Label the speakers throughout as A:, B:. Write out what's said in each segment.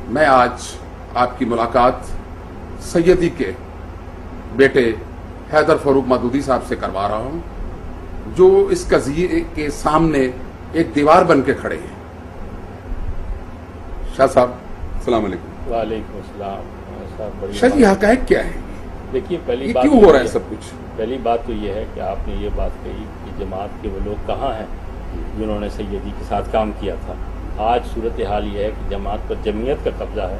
A: میں آج آپ کی ملاقات سیدی کے بیٹے حیدر فاروق مودودی صاحب سے کروا رہا ہوں، جو اس قضیے کے سامنے ایک دیوار بن کے کھڑے ہیں۔ شاہ صاحب السلام علیکم۔
B: وعلیکم السلام۔
A: شاہ جی حقائق کیا ہے؟
B: دیکھیے
A: یہ کیوں ہو رہا ہے سب کچھ؟
B: پہلی بات تو یہ ہے کہ آپ نے یہ بات کہی کہ جماعت کے وہ لوگ کہاں ہیں جنہوں نے سیدی کے ساتھ کام کیا تھا۔ آج صورتحال یہ ہے کہ جماعت پر جمعیت کا قبضہ ہے۔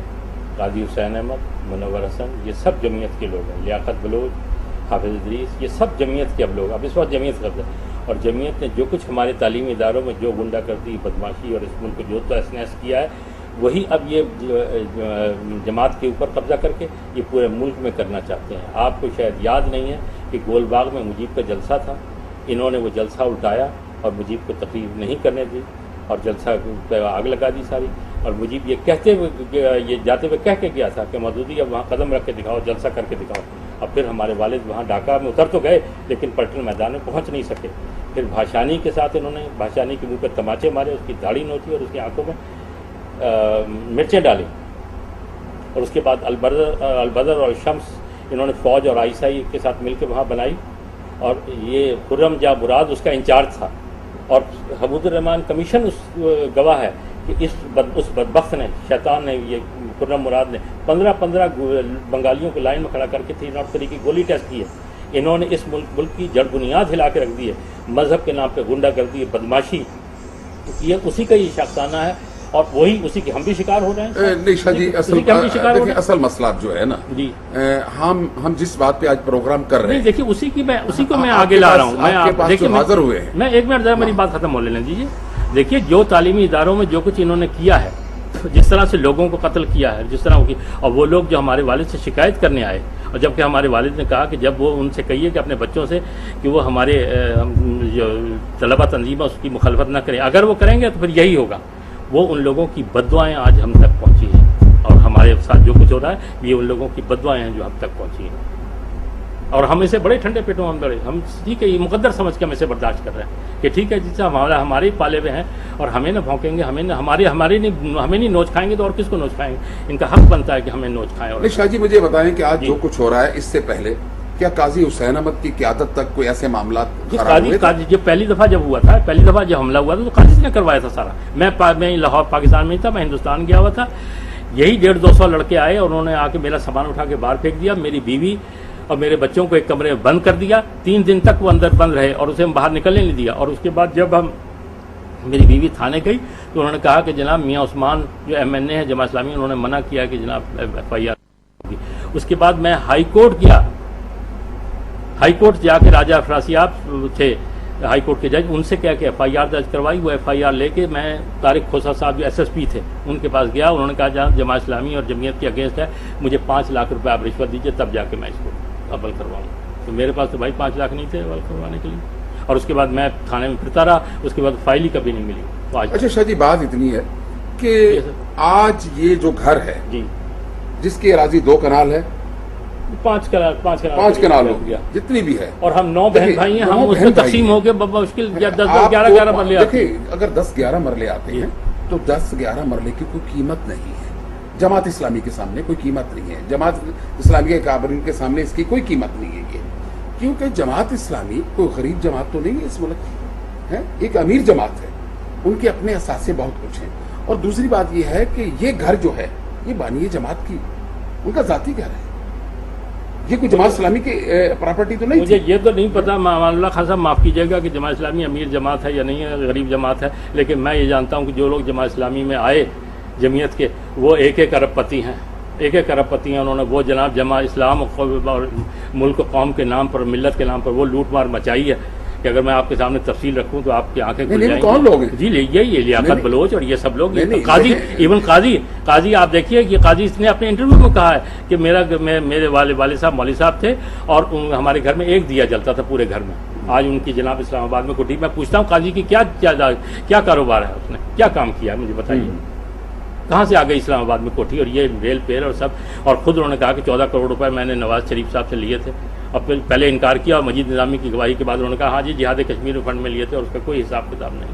B: قاضی حسین احمد، منور حسن، یہ سب جمعیت کے لوگ ہیں۔ لیاقت بلوچ، حافظ ادریس، یہ سب جمعیت کے اب لوگ، اب اس وقت جمعیت قبضہ ہے۔ اور جمعیت نے جو کچھ ہمارے تعلیمی اداروں میں جو غنڈہ گردی، بدماشی اور اس ملک کو جو تحس نحس کیا ہے، وہی اب یہ جماعت کے اوپر قبضہ کر کے یہ پورے ملک میں کرنا چاہتے ہیں۔ آپ کو شاید یاد نہیں ہے کہ گول باغ میں مجیب کا جلسہ تھا، انہوں نے وہ جلسہ الٹایا اور مجیب کو تقریر نہیں کرنے دی اور جلسہ پہ آگ لگا دی ساری۔ اور مجیب یہ کہتے ہوئے، یہ جاتے ہوئے کہہ کے گیا تھا کہ مودودی اب وہاں قدم رکھ کے دکھاؤ، جلسہ کر کے دکھاؤ۔ اب پھر ہمارے والد وہاں ڈھاکہ میں اتر تو گئے لیکن پلٹن میدان میں پہنچ نہیں سکے۔ پھر بھاشانی کے ساتھ انہوں نے بھاشانی کے منہ پہ تماچے مارے، اس کی داڑھی نوچی اور اس کی آنکھوں میں مرچیں ڈالی۔ اور اس کے بعد البدر اور شمس انہوں نے فوج اور آئیسائی کے ساتھ مل کے وہاں بنائی، اور یہ خرم جاں مراد اس کا انچارج تھا۔ اور حمود الرحمان کمیشن اس گواہ ہے کہ اس بدبخت نے، شیطان نے، یہ خرم مراد نے 15 بنگالیوں کو لائن میں کھڑا کر کے 303 کی گولی ٹیسٹ کی ہے۔ انہوں نے اس ملک کی جڑ بنیاد ہلا کے رکھ دی ہے۔ مذہب کے نام پہ غنڈہ گردی، بدماشی، یہ اسی کا یہ شخصانہ ہے، اور وہی اسی کے ہم بھی شکار ہو رہے ہیں۔
A: نہیں شاہ جی، اصل مسئلہ جو ہے نا
B: جی،
A: ہم جس بات پہ آج پروگرام کر رہے ہیں،
B: دیکھیے اسی کو میں آگے لا رہا ہوں۔
A: دیکھیے حاضر ہوئے ہیں،
B: میں ایک منٹ ذرا میری بات ختم ہو لینے دیجیے۔ دیکھیے جو تعلیمی اداروں میں جو کچھ انہوں نے کیا ہے، جس طرح سے لوگوں کو قتل کیا ہے، جس طرح کی، اور وہ لوگ جو ہمارے والد سے شکایت کرنے آئے، اور جبکہ ہمارے والد نے کہا کہ جب وہ ان سے کہیے کہ اپنے بچوں سے کہ وہ ہمارے جو طلبہ تنظیم ہے اس کی مخالفت نہ کریں، اگر وہ کریں گے تو پھر یہی ہوگا۔ وہ ان لوگوں کی بددعائیں آج ہم تک پہنچی ہیں، اور ہمارے ساتھ جو کچھ ہو رہا ہے یہ ان لوگوں کی بددعائیں ہیں جو ہم تک پہنچی ہیں۔ اور ہم اسے بڑے ٹھنڈے پیٹوں ہم ٹھیک ہے، یہ مقدر سمجھ کے ہم اسے برداشت کر رہے ہیں کہ ٹھیک ہے جس سے ہمارے ہی پالے ہوئے ہیں، اور ہمیں نہ بھونکیں گے، ہمیں نہیں نوچ کھائیں گے تو اور کس کو نوچ کھائیں گے؟ ان کا حق بنتا ہے کہ ہمیں نوچ کھائیں۔ اور
A: شاہ جی مجھے بتائیں کہ آج جو کچھ ہو رہا ہے اس سے پہلے کیا قاضی حسین احمد کی قیادت تک کوئی ایسے معاملات
B: قاضی جب پہلی دفعہ جب ہوا تھا، پہلی دفعہ جب حملہ ہوا تھا تو قاضی نے کروایا تھا سارا۔ میں لاہور پاکستان میں ہی تھا، میں ہندوستان گیا ہوا تھا، یہی 150-200 لڑکے آئے اور انہوں نے آ کے میرا سامان اٹھا کے باہر پھینک دیا، میری بیوی اور میرے بچوں کو ایک کمرے میں بند کر دیا۔ 3 دن تک وہ اندر بند رہے اور اسے باہر نکلنے نہیں دیا۔ اور اس کے بعد جب میری بیوی تھانے گئی تو انہوں نے کہا کہ جناب میاں عثمان جو MNA ہے جماعت اسلامی، انہوں نے منع کیا کہ جناب FIR ہوگی۔ اس کے بعد میں ہائی کورٹ گیا، ہائی کورٹ جا کے راجہ افراسیاب تھے ہائی کورٹ کے جج، ان سے کہہ کے FIR درج کروائی۔ وہ FIR لے کے میں طارق کھوسا صاحب جو SSP تھے ان کے پاس گیا، انہوں نے کہا جہاں جماعت اسلامی اور جمعیت کے اگینسٹ ہے مجھے 5 لاکھ روپے آپ رشوت دیجیے تب جا کے میں اس کو عمل کرواؤں۔ تو میرے پاس تو بھائی 5 لاکھ نہیں تھے عمل کروانے کے لیے، اور اس کے بعد میں تھانے میں پھرتا رہا، اس کے بعد فائل ہی کبھی نہیں ملی۔
A: اچھا شاہ جی بات اتنی ہے کہ آج یہ جو گھر ہے
B: جی،
A: جس کی اراضی 2 کنال ہے،
B: 5
A: کنال ہو گیا جتنی بھی ہے،
B: اور ہم 9 بہن بھائی ہیں، ہم اس میں تقسیم ہو کے مشکل 10-11 مرلے آتے ہیں۔
A: اگر 10-11 مرلے آتے ہیں تو 10-11 مرلے کی کوئی قیمت نہیں ہے جماعت اسلامی کے سامنے، کوئی قیمت نہیں ہے جماعت اسلامی کے کابرین کے سامنے، اس کی کوئی قیمت نہیں ہے یہ، کیونکہ جماعت اسلامی کوئی غریب جماعت تو نہیں ہے اس ملک کی، ہے ایک امیر جماعت ہے، ان کے اپنے اثاثے بہت کچھ ہیں۔ اور دوسری بات یہ ہے کہ یہ گھر جو ہے یہ بانی جماعت کی ان کا ذاتی گھر ہے، یہ کوئی جماعت اسلامی کی پراپرٹی تو نہیں۔
B: مجھے یہ تو نہیں پتا، امان اللہ خان صاحب معاف کیجیے گا کہ جماعت اسلامی امیر جماعت ہے یا نہیں ہے، غریب جماعت ہے، لیکن میں یہ جانتا ہوں کہ جو لوگ جماعت اسلامی میں آئے جمعیت کے، وہ 1 ارب پتی ہیں، 1 ارب پتی ہیں۔ انہوں نے وہ جناب جماعت اسلام اور ملک و قوم کے نام پر، ملت کے نام پر وہ لوٹ مار مچائی ہے کہ اگر میں آپ کے سامنے تفصیل رکھوں تو آپ کی آنکھیں کھل جائیں گی۔
A: کون لوگ ہیں؟
B: جی یہی لیاقت بلوچ اور یہ سب لوگ، قاضی، ایون قاضی آپ دیکھیے کہ قاضی اس نے اپنے انٹرویو میں کہا ہے کہ میرے والد صاحب مولوی صاحب تھے اور ہمارے گھر میں 1 دیا جلتا تھا پورے گھر میں۔ آج ان کی جناب اسلام آباد میں کوٹھی، میں پوچھتا ہوں قاضی کی کیا کاروبار ہے، اس نے کیا کام کیا ہے مجھے بتائیے، کہاں سے آ گئی اسلام آباد میں کوٹھی اور یہ ریل پیر اور سب۔ اور خود انہوں نے کہا کہ 14 کروڑ روپے میں نے نواز شریف صاحب سے لیے تھے، اور پھر پہلے انکار کیا اور مجید نظامی کی گواہی کے بعد انہوں نے کہا ہاں جی جہاد کشمیر فنڈ میں لیے تھے اور اس کا کوئی حساب کتاب نہیں۔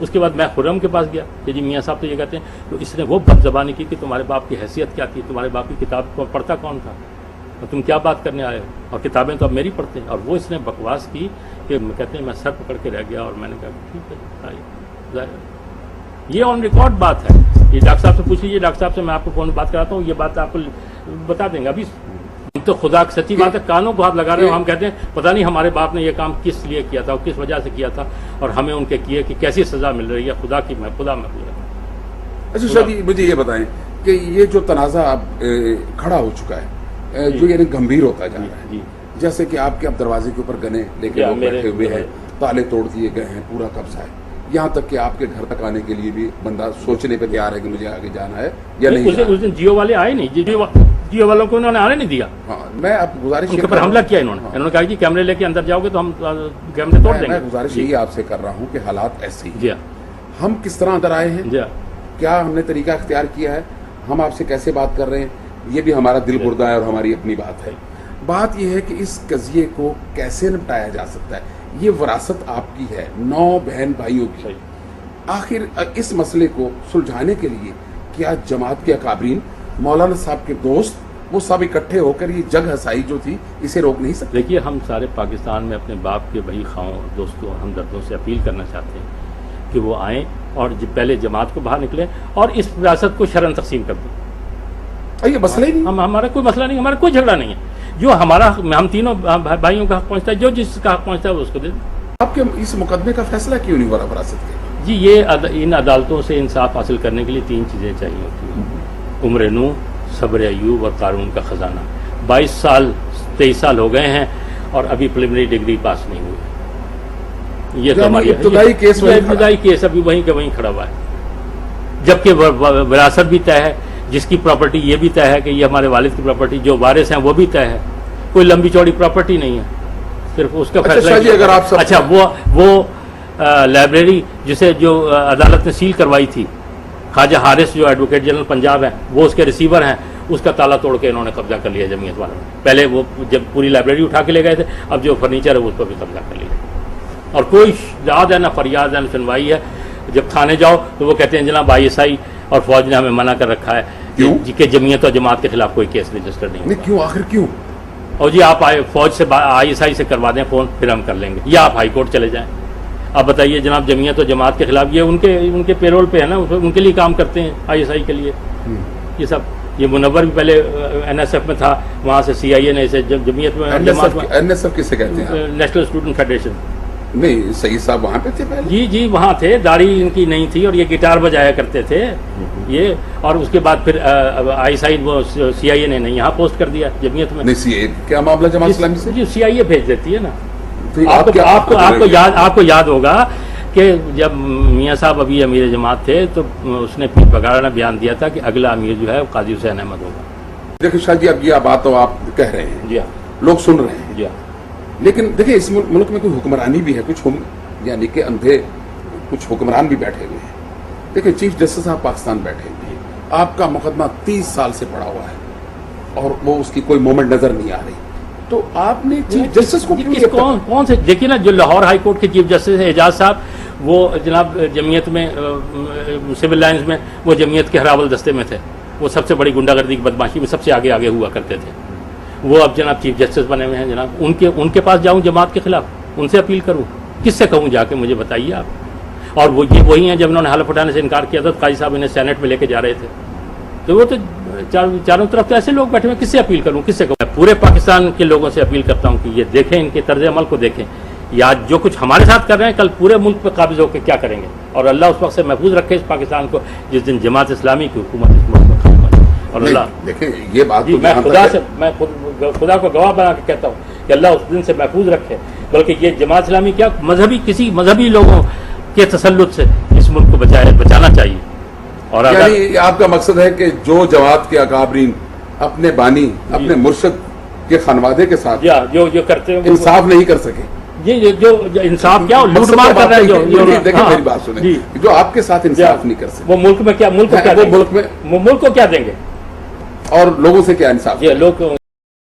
B: اس کے بعد میں خرم کے پاس گیا کہ جی میاں صاحب تو یہ کہتے ہیں، تو اس نے وہ بد زبانی کی کہ تمہارے باپ کی حیثیت کیا تھی، تمہارے باپ کی کتاب کو پڑھتا کون تھا، اور تم کیا بات کرنے آئے ہو، اور کتابیں تو اب میری پڑھتے ہیں. اور وہ اس نے بکواس کی کہ کہتے ہیں میں سر پکڑ کے رہ گیا، اور میں نے کہا ٹھیک ہے ظاہر ہے. یہ آن ریکارڈ بات ہے. یہ ڈاکٹر صاحب سے پوچھ لیجیے، ڈاکٹر صاحب سے میں آپ کو فون بات کراتا ہوں، یہ بات آپ کو بتا دیں گے. ابھی تو خدا کی سچی بات ہے، کانوں کو ہاتھ لگا رہے ہو. ہم کہتے ہیں پتہ نہیں ہمارے باپ نے یہ کام کس لیے کیا تھا اور کس وجہ سے کیا تھا، اور ہمیں ان کے کیے کہ کیسی سزا مل رہی ہے. خدا میں پورا.
A: اچھا شاہ جی مجھے یہ بتائیں کہ یہ جو تنازع اب کھڑا ہو چکا ہے، جو یعنی گمبھیر ہوتا جا رہا ہے، جیسے کہ آپ کے اب دروازے کے اوپر گنے لے کے لوگ بیٹھے ہوئے ہیں، تالے توڑ دیے گئے ہیں، پورا قبضہ ہے، یہاں تک کہ آپ کے گھر تک آنے کے لیے بھی بندہ سوچنے پہ تیار ہے کہ مجھے آگے جانا ہے یا نہیں.
B: اس دن جیو والے آئے نہیں، جیو والوں کو انہوں نے آنے نہیں دیا.
A: ہاں میں اب گزارش
B: ان کے اوپر حملہ کیا انہوں نے کہا کہ کیمرے لے کے اندر جاؤ گے تو ہم کیمرے توڑ دیں گے.
A: میں گزارش یہی آپ سے کر رہا ہوں کہ حالات ایسے ہی.
B: جی
A: ہم کس طرح اندر آئے ہیں،
B: جی
A: کیا ہم نے طریقہ اختیار کیا ہے، ہم آپ سے کیسے بات کر رہے ہیں، یہ بھی ہمارا دل گردہ ہے اور ہماری اپنی بات ہے. بات یہ ہے کہ اس قضیے کو کیسے نپٹایا جا سکتا ہے. یہ وراثت آپ کی ہے، 9 بہن بھائیوں کی. آخر اس مسئلے کو سلجھانے کے لیے کیا جماعت کے اکابرین، مولانا صاحب کے دوست، وہ سب اکٹھے ہو کر یہ جگ ہسائی جو تھی اسے روک نہیں سکتے؟
B: دیکھیے ہم سارے پاکستان میں اپنے باپ کے بھائی خواہوں، دوستوں، ہمدردوں سے اپیل کرنا چاہتے ہیں کہ وہ آئیں اور پہلے جماعت کو باہر نکلیں اور اس وراثت کو شرن تقسیم کر دیں.
A: یہ مسئلہ ہی نہیں،
B: ہمارا کوئی مسئلہ نہیں، ہمارا کوئی جھگڑا نہیں ہے. جو ہمارا ہم تینوں بھائیوں کا حق پہنچتا ہے، جو جس کا حق پہنچتا ہے وہ اس کو دے دیں.
A: آپ کے اس مقدمے کا فیصلہ کیوں نہیں ہو رہا وراثت کے؟
B: جی یہ ان عدالتوں سے انصاف حاصل کرنے کے لیے 3 چیزیں چاہیے ہوتی ہیں: عمر نو، صبر ایوب اور قارون کا خزانہ. 22 سال 23 سال ہو گئے ہیں اور ابھی پریلیمنری ڈگری پاس نہیں ہوئی. یہ تو ہماری ابتدائی کیس ابھی وہیں کے وہیں کھڑا ہوا ہے، جبکہ وراثت بھی طے ہے، جس کی پراپرٹی یہ بھی طے ہے کہ یہ ہمارے والد کی پراپرٹی، جو وارث ہیں وہ بھی طے ہے. کوئی لمبی چوڑی پراپرٹی نہیں ہے، صرف اس کا فیصلہ. اچھا وہ لائبریری جسے جو عدالت نے سیل کروائی تھی، خواجہ حارث جو ایڈوکیٹ جنرل پنجاب ہیں، وہ اس کے ریسیور ہیں، اس کا تالا توڑ کے انہوں نے قبضہ کر لیا جمعیت والوں نے. پہلے وہ جب پوری لائبریری اٹھا کے لے گئے تھے، اب جو فرنیچر ہے اس پر بھی قبضہ کر لیا. اور کوئی یاد ہے نہ فریاد ہے نہ سنوائی ہے. جب تھانے جاؤ تو وہ کہتے ہیں جناب ISI اور فوج نے ہمیں منع کر رکھا ہے کہ جمعیت اور جماعت کے خلاف کوئی کیس رجسٹر نہیں.
A: کیوں آخر کیوں؟
B: اور جی آپ فوج سے ISI سے کروا دیں فون، پھر ہم کر لیں گے، یا آپ ہائی کورٹ چلے جائیں. آپ بتائیے جناب جمعیت اور جماعت کے خلاف، یہ ان کے پیرول پہ ہے نا، ان کے لیے کام کرتے ہیں ISI کے لیے. یہ سب، یہ منور بھی پہلے NSF میں تھا، وہاں سے CIA نے اسے جمعیت میں.
A: NSF کسے کہتے ہیں؟
B: National student federation.
A: نہیں سعید صاحب وہاں پہ تھے پہلے؟
B: جی وہاں تھے، داڑھی ان کی نہیں تھی اور یہ گٹار بجایا کرتے تھے یہ. اور اس کے بعد پھر ISI وہ CIA نے نہیں یہاں پوسٹ کر دیا جمعیت میں.
A: نہیں کیا معاملہ جماعت اسلامی سے؟
B: جی CIA بھیج دیتی ہے نا. آپ کو یاد ہوگا کہ جب میاں صاحب ابھی امیر جماعت تھے تو اس نے پیر بگاڑا بیان دیا تھا کہ اگلا امیر جو ہے قاضی حسین احمد ہوگا.
A: دیکھیں شاہ جی اب یہ بات تو آپ کہہ رہے ہیں،
B: جی ہاں
A: لوگ سن رہے ہیں،
B: جی ہاں،
A: لیکن دیکھیں اس ملک میں کوئی حکمرانی بھی ہے، کچھ یعنی کہ اندھے کچھ حکمران بھی بیٹھے ہوئے ہیں. دیکھیں چیف جسٹس صاحب پاکستان بیٹھے ہوئے ہیں، آپ کا مقدمہ 30 سال سے پڑا ہوا ہے اور وہ اس کی کوئی مومنٹ نظر نہیں آ رہی. تو آپ نے چیف جسٹس کو
B: کون سے دیکھیے نا، جو لاہور ہائی کورٹ کے چیف جسٹس اعجاز صاحب، وہ جناب جمعیت میں سول لائنز میں وہ جمعیت کے ہراول دستے میں تھے، وہ سب سے بڑی گنڈا گردی کی بدماشی میں سب سے آگے ہوا کرتے تھے. وہ اب جناب چیف جسٹس بنے ہوئے ہیں. جناب ان کے پاس جاؤں جماعت کے خلاف، ان سے اپیل کروں، کس سے کہوں جا کے مجھے بتائیے آپ. اور وہ یہ وہی ہیں جب انہوں نے حلف اٹھانے سے انکار کیا تھا، قاضی صاحب انہیں سینٹ میں لے کے جا رہے تھے. تو وہ تو چاروں طرف تو ایسے لوگ بیٹھے ہوئے، کس سے اپیل کروں، کس سے کہوں. پورے پاکستان کے لوگوں سے اپیل کرتا ہوں کہ یہ دیکھیں، ان کے طرز عمل کو دیکھیں، یا جو کچھ ہمارے ساتھ کر رہے ہیں کل پورے ملک پہ قابض ہو کے کیا کریں گے. اور اللہ اس وقت سے محفوظ رکھے اس پاکستان کو جس دن جماعت اسلامی کی حکومت اس ملک میں قائم ہے. اور اللہ
A: دیکھیں یہ بات
B: میں خدا کو گواہ بنا کے کہتا ہوں کہ اللہ اس دن سے محفوظ رکھے. بلکہ یہ جماعت اسلامی کیا کسی مذہبی لوگوں کے تسلط سے اس ملک کو بچانا چاہیے. اور
A: یعنی آپ کا مقصد ہے کہ جو جماعت کے اکابرین اپنے بانی اپنے مرشد کے خانوادے کے ساتھ
B: جو کرتے ہیں
A: انصاف نہیں کر سکے.
B: یہ جو انصاف کیا لوٹ مار کر رہا ہے.
A: دیکھیں میری بات سنیں، جو آپ کے ساتھ انصاف نہیں کر سکے
B: وہ ملک کو کیا دیں گے
A: اور لوگوں سے کیا انصاف؟
B: لوگ